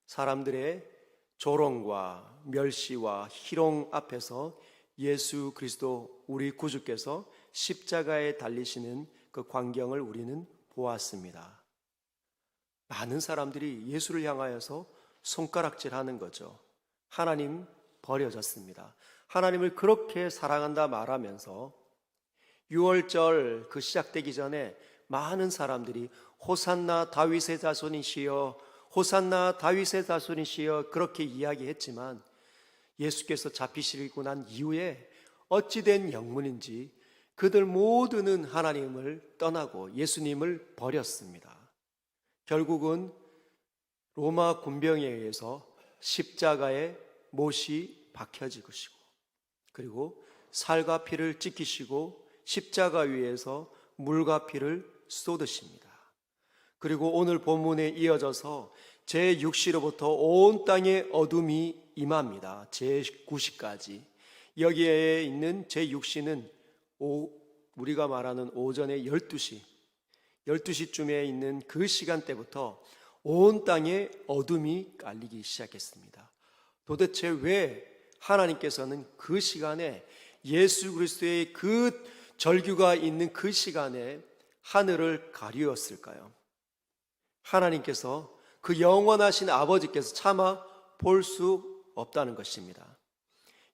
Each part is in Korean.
사람들의 조롱과 멸시와 희롱 앞에서 예수 그리스도 우리 구주께서 십자가에 달리시는 그 광경을 우리는 보았습니다. 많은 사람들이 예수를 향하여서 손가락질하는 거죠. 하나님 버려졌습니다. 하나님을 그렇게 사랑한다 말하면서 6월절 그 시작되기 전에 많은 사람들이 호산나 다윗의 자손이시여, 호산나 다윗의 자손이시여 그렇게 이야기했지만 예수께서 잡히시고 난 이후에 어찌된 영문인지 그들 모두는 하나님을 떠나고 예수님을 버렸습니다. 결국은 로마 군병에 의해서 십자가에 못이 박혀지시고 그리고 살과 피를 찢기시고 십자가 위에서 물과 피를 쏟으십니다. 그리고 오늘 본문에 이어져서 제6시로부터 온 땅에 어둠이 임합니다. 제9시까지. 여기에 있는 제6시는 우리가 말하는 오전에 12시쯤에 있는 그 시간대부터 온 땅에 어둠이 깔리기 시작했습니다. 도대체 왜 하나님께서는 그 시간에 예수 그리스도의 그 절규가 있는 그 시간에 하늘을 가리웠을까요? 하나님께서 그 영원하신 아버지께서 차마 볼 수 없다는 것입니다.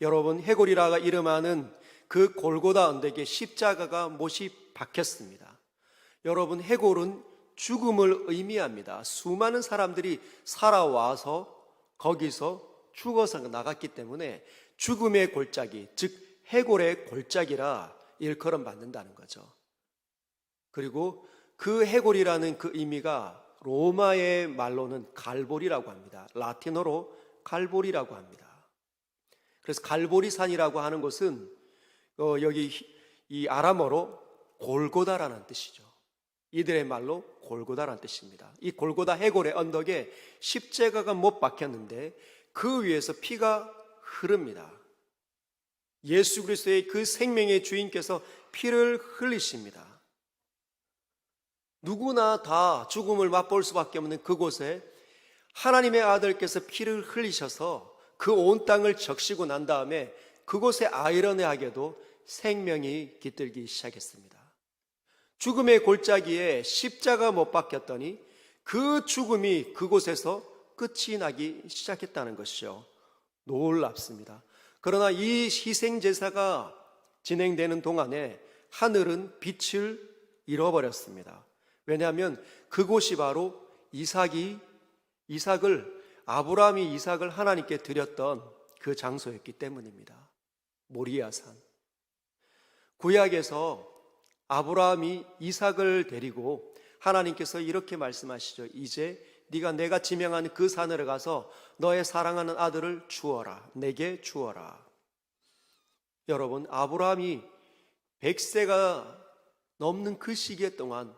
여러분, 해골이라가 이름하는 그 골고다 언덕에 십자가가 못이 박혔습니다. 여러분, 해골은 죽음을 의미합니다. 수많은 사람들이 살아와서 거기서 죽어서 나갔기 때문에 죽음의 골짜기, 즉 해골의 골짜기라 일컬음 받는다는 거죠. 그리고 그 해골이라는 그 의미가 로마의 말로는 갈보리라고 합니다. 라틴어로 갈보리라고 합니다. 그래서 갈보리산이라고 하는 것은 여기 이 아람어로 골고다라는 뜻이죠. 이들의 말로 골고다라는 뜻입니다. 이 골고다 해골의 언덕에 십자가가 못 박혔는데 그 위에서 피가 흐릅니다. 예수 그리스도의 그 생명의 주인께서 피를 흘리십니다. 누구나 다 죽음을 맛볼 수밖에 없는 그곳에 하나님의 아들께서 피를 흘리셔서 그 온 땅을 적시고 난 다음에 그곳에 아이러니하게도 생명이 깃들기 시작했습니다. 죽음의 골짜기에 십자가 못 박혔더니 그 죽음이 그곳에서 끝이 나기 시작했다는 것이죠. 놀랍습니다. 그러나 이 희생제사가 진행되는 동안에 하늘은 빛을 잃어버렸습니다. 왜냐하면 그곳이 바로 아브라함이 이삭을 하나님께 드렸던 그 장소였기 때문입니다. 모리아산. 구약에서 아브라함이 이삭을 데리고 하나님께서 이렇게 말씀하시죠. 이제 네가 내가 지명하는 그 산으로 가서 너의 사랑하는 아들을 주어라. 내게 주어라. 여러분, 아브라함이 100세가 넘는 그 시기에 동안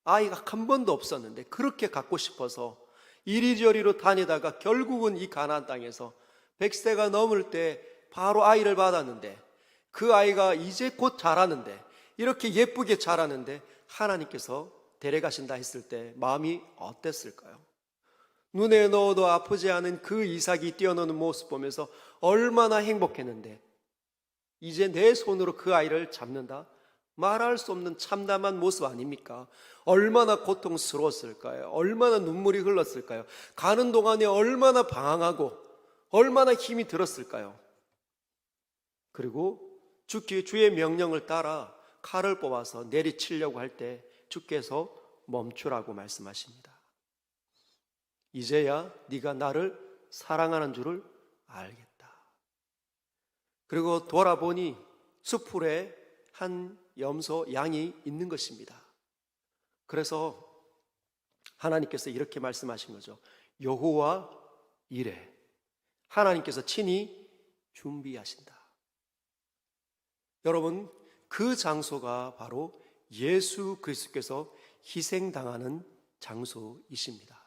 아이가 한 번도 없었는데 그렇게 갖고 싶어서 이리저리로 다니다가 결국은 이 가나안 땅에서 100세가 넘을 때 바로 아이를 받았는데 그 아이가 이제 곧 자라는데 이렇게 예쁘게 자라는데 하나님께서 데려가신다 했을 때 마음이 어땠을까요? 눈에 넣어도 아프지 않은 그 이삭이 뛰어노는 모습 보면서 얼마나 행복했는데 이제 내 손으로 그 아이를 잡는다? 말할 수 없는 참담한 모습 아닙니까? 얼마나 고통스러웠을까요? 얼마나 눈물이 흘렀을까요? 가는 동안에 얼마나 방황하고 얼마나 힘이 들었을까요? 그리고 주의 명령을 따라 칼을 뽑아서 내리치려고 할 때 주께서 멈추라고 말씀하십니다. 이제야 네가 나를 사랑하는 줄을 알겠다. 그리고 돌아보니 숲풀에 한 염소 양이 있는 것입니다. 그래서 하나님께서 이렇게 말씀하신 거죠. 여호와 이레. 하나님께서 친히 준비하신다. 여러분, 그 장소가 바로 예수 그리스도께서 희생당하는 장소이십니다.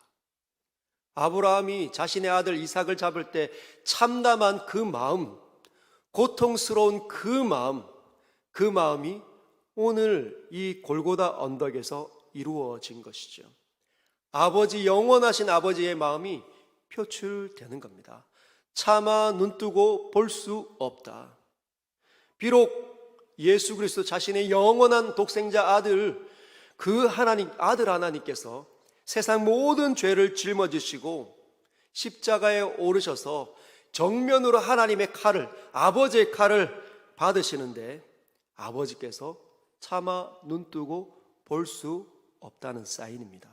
아브라함이 자신의 아들 이삭을 잡을 때 참담한 그 마음, 고통스러운 그 마음이 오늘 이 골고다 언덕에서 이루어진 것이죠. 영원하신 아버지의 마음이 표출되는 겁니다. 차마 눈뜨고 볼 수 없다. 비록 예수 그리스도 자신의 영원한 독생자 아들, 그 하나님, 아들 하나님께서 세상 모든 죄를 짊어지시고 십자가에 오르셔서 정면으로 하나님의 칼을, 아버지의 칼을 받으시는데 아버지께서 차마 눈뜨고 볼 수 없다는 사인입니다.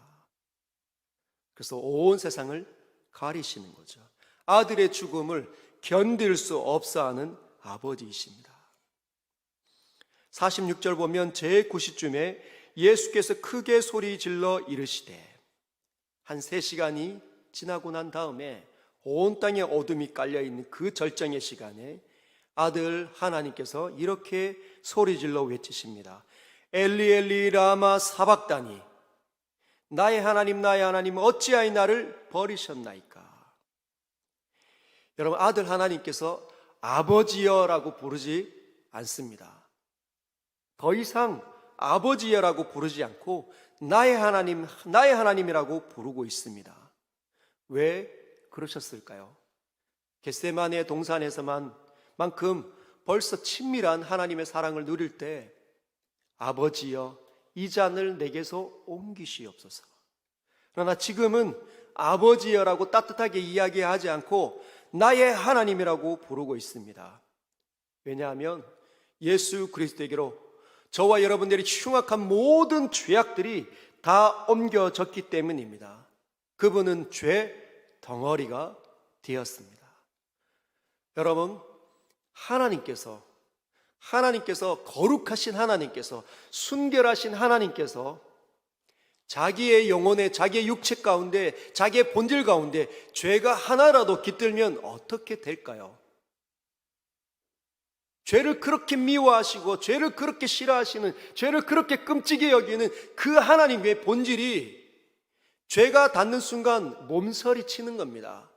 그래서 온 세상을 가리시는 거죠. 아들의 죽음을 견딜 수 없어 하는 아버지이십니다. 46절 보면 제9시쯤에 예수께서 크게 소리 질러 이르시되, 한 3시간이 지나고 난 다음에 온 땅에 어둠이 깔려있는 그 절정의 시간에 아들 하나님께서 이렇게 소리질러 외치십니다. 엘리 엘리 라마 사박다니, 나의 하나님 어찌하여 나를 버리셨나이까. 여러분, 아들 하나님께서 아버지여라고 부르지 않습니다. 더 이상 아버지여라고 부르지 않고 나의 하나님이라고 부르고 있습니다. 왜 그러셨을까요? 겟세마네 동산에서만큼 벌써 친밀한 하나님의 사랑을 누릴 때 아버지여 이 잔을 내게서 옮기시옵소서. 그러나 지금은 아버지여라고 따뜻하게 이야기하지 않고 나의 하나님이라고 부르고 있습니다. 왜냐하면 예수 그리스도에게로 저와 여러분들이 흉악한 모든 죄악들이 다 옮겨졌기 때문입니다. 그분은 죄 덩어리가 되었습니다. 여러분, 하나님께서 거룩하신 하나님께서, 순결하신 하나님께서 자기의 영혼에, 자기의 육체 가운데, 자기의 본질 가운데 죄가 하나라도 깃들면 어떻게 될까요? 죄를 그렇게 미워하시고 죄를 그렇게 싫어하시는, 죄를 그렇게 끔찍히 여기는 그 하나님의 본질이 죄가 닿는 순간 몸서리 치는 겁니다.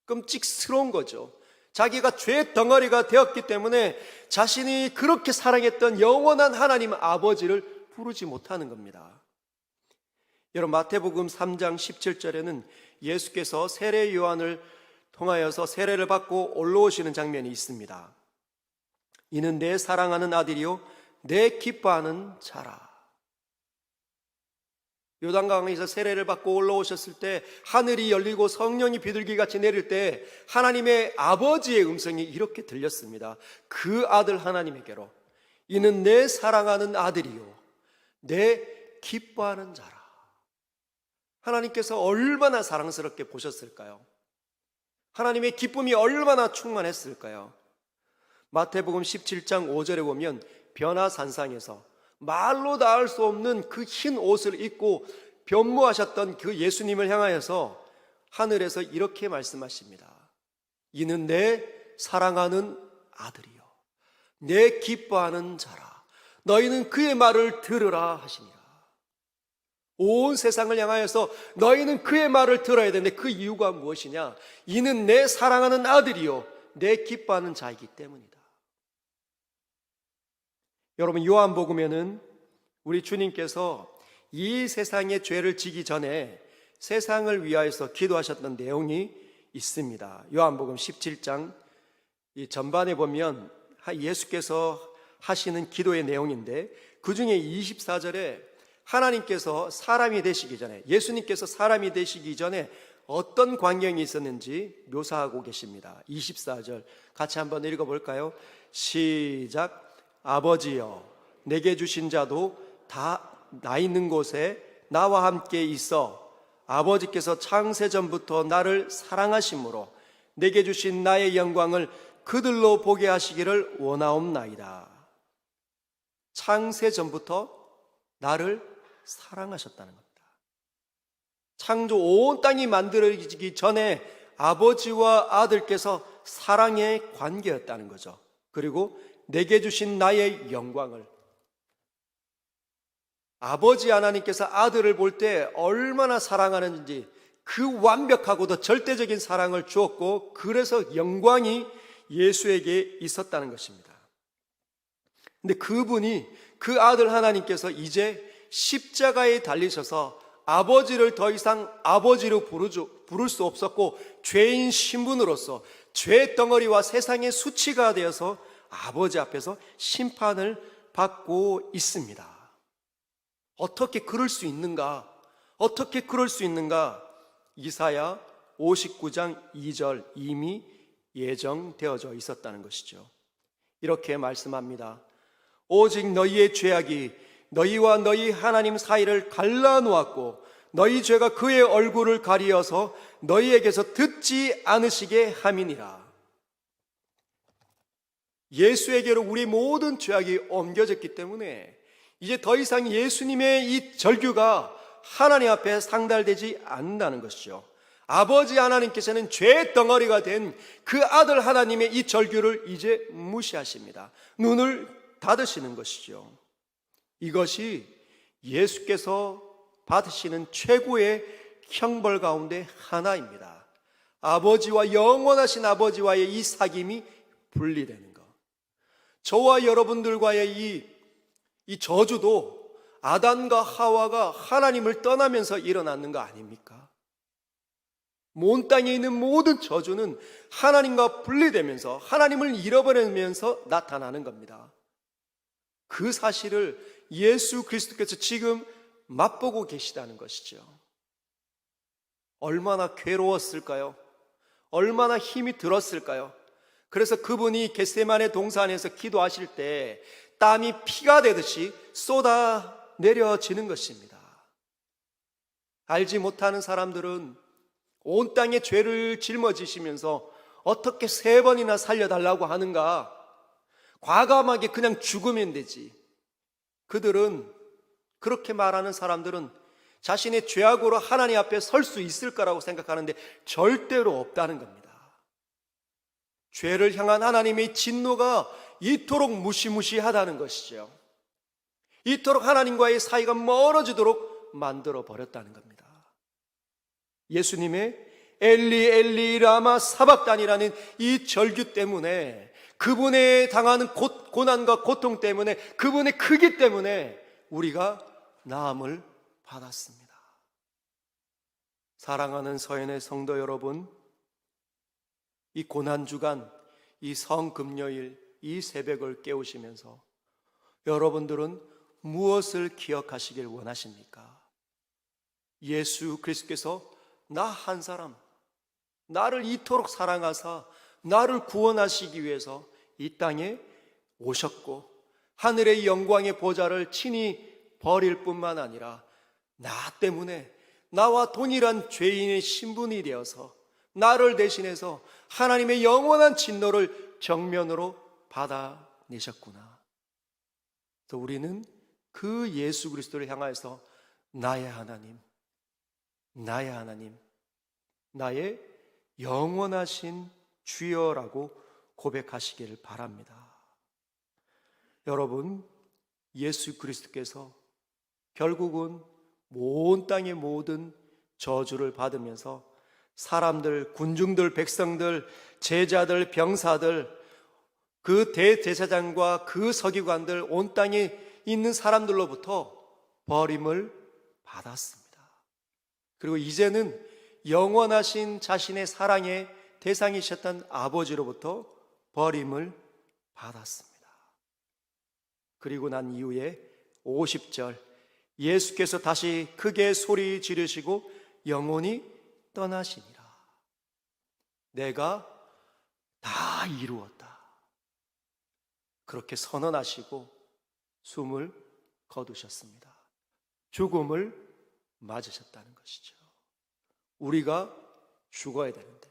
끔찍스러운 거죠. 자기가 죄 덩어리가 되었기 때문에 자신이 그렇게 사랑했던 영원한 하나님 아버지를 부르지 못하는 겁니다. 여러분, 마태복음 3장 17절에는 예수께서 세례 요한을 통하여서 세례를 받고 올라오시는 장면이 있습니다. 이는 내 사랑하는 아들이요 내 기뻐하는 자라. 요단강에서 세례를 받고 올라오셨을 때 하늘이 열리고 성령이 비둘기같이 내릴 때 하나님의 아버지의 음성이 이렇게 들렸습니다. 그 아들 하나님에게로, 이는 내 사랑하는 아들이요 내 기뻐하는 자라. 하나님께서 얼마나 사랑스럽게 보셨을까요? 하나님의 기쁨이 얼마나 충만했을까요? 마태복음 17장 5절에 보면 변화산상에서 말로 다 할 수 없는 그 흰 옷을 입고 변모하셨던 그 예수님을 향하여서 하늘에서 이렇게 말씀하십니다. 이는 내 사랑하는 아들이요 내 기뻐하는 자라. 너희는 그의 말을 들으라 하시니라. 온 세상을 향하여서 너희는 그의 말을 들어야 되는데 그 이유가 무엇이냐? 이는 내 사랑하는 아들이요 내 기뻐하는 자이기 때문이다. 여러분, 요한복음에는 우리 주님께서 이 세상의 죄를 지기 전에 세상을 위하여서 기도하셨던 내용이 있습니다. 요한복음 17장 이 전반에 보면 예수께서 하시는 기도의 내용인데, 그 중에 24절에 하나님께서 사람이 되시기 전에, 예수님께서 사람이 되시기 전에 어떤 광경이 있었는지 묘사하고 계십니다. 24절 같이 한번 읽어볼까요? 시작. 아버지여, 내게 주신 자도 다 나 있는 곳에 나와 함께 있어 아버지께서 창세전부터 나를 사랑하심으로 내게 주신 나의 영광을 그들로 보게 하시기를 원하옵나이다. 창세전부터 나를 사랑하셨다는 겁니다. 창조 온 땅이 만들어지기 전에 아버지와 아들께서 사랑의 관계였다는 거죠. 그리고 내게 주신 나의 영광을, 아버지 하나님께서 아들을 볼 때 얼마나 사랑하는지 그 완벽하고도 절대적인 사랑을 주었고, 그래서 영광이 예수에게 있었다는 것입니다. 근데 그분이, 그 아들 하나님께서 이제 십자가에 달리셔서 아버지를 더 이상 아버지로 부를 수 없었고 죄인 신분으로서 죄 덩어리와 세상의 수치가 되어서 아버지 앞에서 심판을 받고 있습니다. 어떻게 그럴 수 있는가? 어떻게 그럴 수 있는가? 이사야 59장 2절 이미 예정되어져 있었다는 것이죠. 이렇게 말씀합니다. 오직 너희의 죄악이 너희와 너희 하나님 사이를 갈라놓았고 너희 죄가 그의 얼굴을 가리어서 너희에게서 듣지 않으시게 함이니라. 예수에게로 우리 모든 죄악이 옮겨졌기 때문에 이제 더 이상 예수님의 이 절규가 하나님 앞에 상달되지 않는다는 것이죠. 아버지 하나님께서는 죄 덩어리가 된 그 아들 하나님의 이 절규를 이제 무시하십니다. 눈을 닫으시는 것이죠. 이것이 예수께서 받으시는 최고의 형벌 가운데 하나입니다. 아버지와 영원하신 아버지와의 이 사귐이 분리되는 것. 저와 여러분들과의 이 저주도 아담과 하와가 하나님을 떠나면서 일어났는 거 아닙니까? 온 땅에 있는 모든 저주는 하나님과 분리되면서 하나님을 잃어버리면서 나타나는 겁니다. 그 사실을 예수 그리스도께서 지금 맛보고 계시다는 것이죠. 얼마나 괴로웠을까요? 얼마나 힘이 들었을까요? 그래서 그분이 겟세마네 동산에서 기도하실 때 땀이 피가 되듯이 쏟아 내려지는 것입니다. 알지 못하는 사람들은 온 땅에 죄를 짊어지시면서 어떻게 3번이나 살려달라고 하는가? 과감하게 그냥 죽으면 되지. 그들은, 그렇게 말하는 사람들은 자신의 죄악으로 하나님 앞에 설 수 있을 거라고 생각하는데 절대로 없다는 겁니다. 죄를 향한 하나님의 진노가 이토록 무시무시하다는 것이죠. 이토록 하나님과의 사이가 멀어지도록 만들어 버렸다는 겁니다. 예수님의 엘리 엘리 라마 사박단이라는 이 절규 때문에, 그분의 당하는 고난과 고통 때문에, 그분의 크기 때문에 우리가 나음을 받았습니다. 사랑하는 서연의 성도 여러분, 이 고난주간, 이 성금요일, 이 새벽을 깨우시면서 여러분들은 무엇을 기억하시길 원하십니까? 예수 그리스도께서 나 한 사람, 나를 이토록 사랑하사 나를 구원하시기 위해서 이 땅에 오셨고 하늘의 영광의 보좌를 친히 버릴 뿐만 아니라 나 때문에, 나와 동일한 죄인의 신분이 되어서 나를 대신해서 하나님의 영원한 진노를 정면으로 받아내셨구나. 또 우리는 그 예수 그리스도를 향하여서 나의 하나님, 나의 하나님, 나의 영원하신 주여라고 고백하시기를 바랍니다. 여러분, 예수 그리스도께서 결국은 온 땅의 모든 저주를 받으면서 사람들, 군중들, 백성들, 제자들, 병사들, 그 대제사장과 그 서기관들, 온 땅에 있는 사람들로부터 버림을 받았습니다. 그리고 이제는 영원하신 자신의 사랑의 대상이셨던 아버지로부터 버림을 받았습니다. 그리고 난 이후에 50절, 예수께서 다시 크게 소리 지르시고 영원히 떠나시니라. 내가 다 이루었다. 그렇게 선언하시고 숨을 거두셨습니다. 죽음을 맞으셨다는 것이죠. 우리가 죽어야 되는데,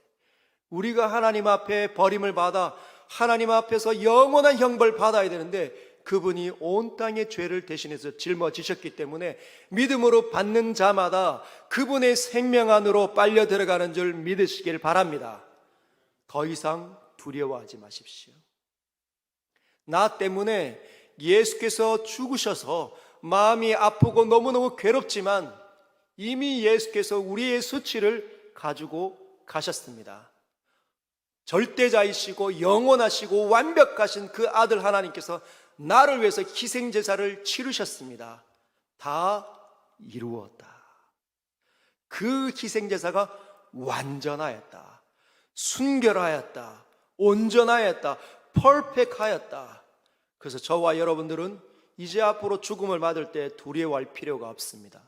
우리가 하나님 앞에 버림을 받아 하나님 앞에서 영원한 형벌 받아야 되는데, 그분이 온 땅의 죄를 대신해서 짊어지셨기 때문에 믿음으로 받는 자마다 그분의 생명 안으로 빨려 들어가는 줄 믿으시길 바랍니다. 더 이상 두려워하지 마십시오. 나 때문에 예수께서 죽으셔서 마음이 아프고 너무너무 괴롭지만 이미 예수께서 우리의 수치를 가지고 가셨습니다. 절대자이시고 영원하시고 완벽하신 그 아들 하나님께서 나를 위해서 희생제사를 치르셨습니다. 다 이루었다. 그 희생제사가 완전하였다, 순결하였다, 온전하였다, 퍼펙트하였다. 그래서 저와 여러분들은 이제 앞으로 죽음을 맞을 때 두려워할 필요가 없습니다.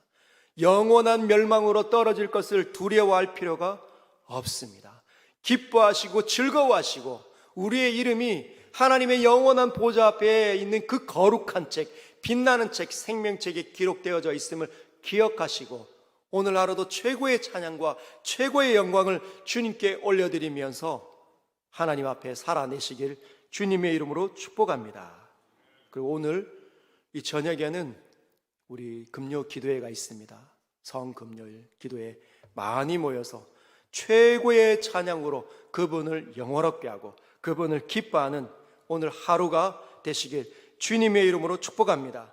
영원한 멸망으로 떨어질 것을 두려워할 필요가 없습니다. 기뻐하시고 즐거워하시고 우리의 이름이 하나님의 영원한 보좌 앞에 있는 그 거룩한 책, 빛나는 책, 생명책에 기록되어져 있음을 기억하시고 오늘 하루도 최고의 찬양과 최고의 영광을 주님께 올려드리면서 하나님 앞에 살아내시길 주님의 이름으로 축복합니다. 그리고 오늘 이 저녁에는 우리 금요 기도회가 있습니다. 성금요일 기도회 많이 모여서 최고의 찬양으로 그분을 영원롭게 하고 그분을 기뻐하는 오늘 하루가 되시길 주님의 이름으로 축복합니다.